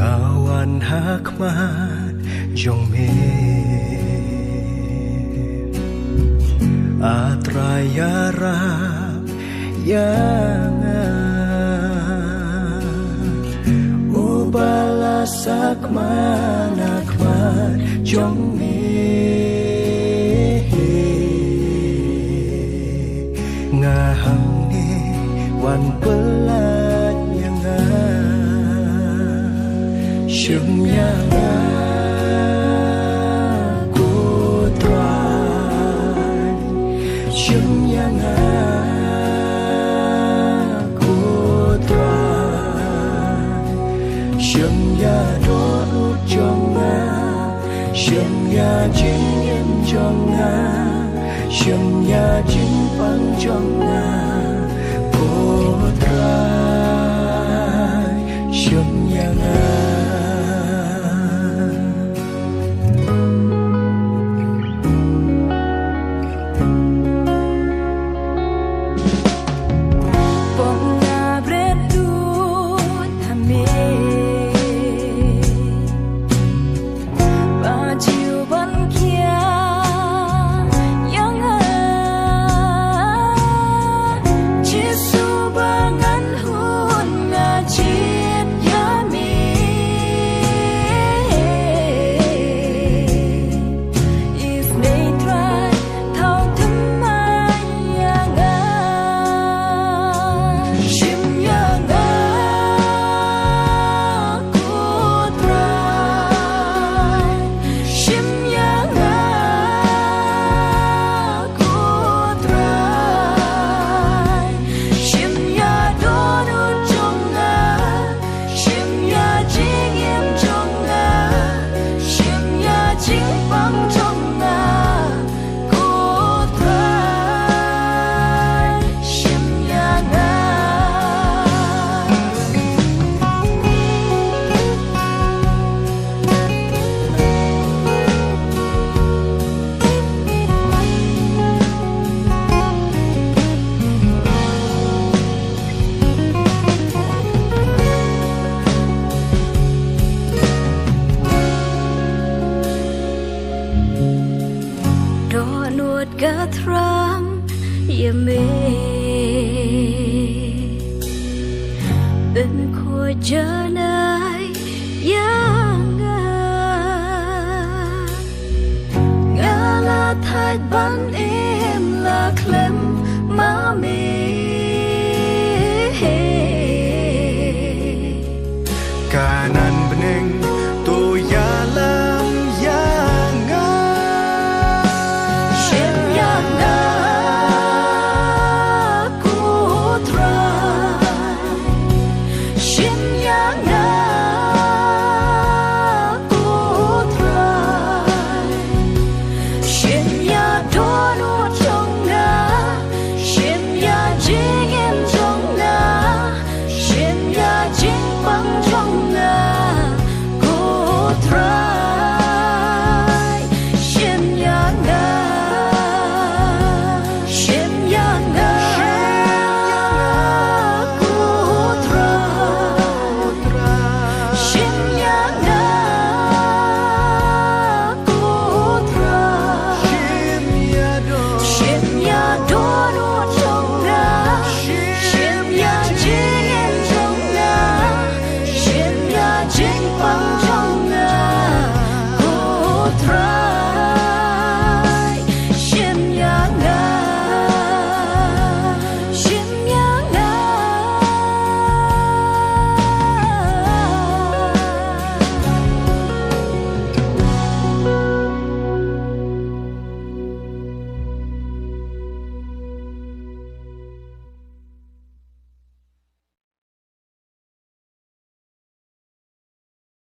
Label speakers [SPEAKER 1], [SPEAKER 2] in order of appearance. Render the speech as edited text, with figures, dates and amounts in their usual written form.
[SPEAKER 1] ngawan hakmat jong me atrayara yang ubala sakman akmat jong me ngahang ni wan pelat yang siyem yang aku try siyem yang aku try siyem ya đốt trong siyem ya chính em trong siyem ya chính phăng trong cô try siyem yang
[SPEAKER 2] Gathram yeme bên khôi giờ này yang ngã là thay ban em là clem má mê
[SPEAKER 1] kanan bening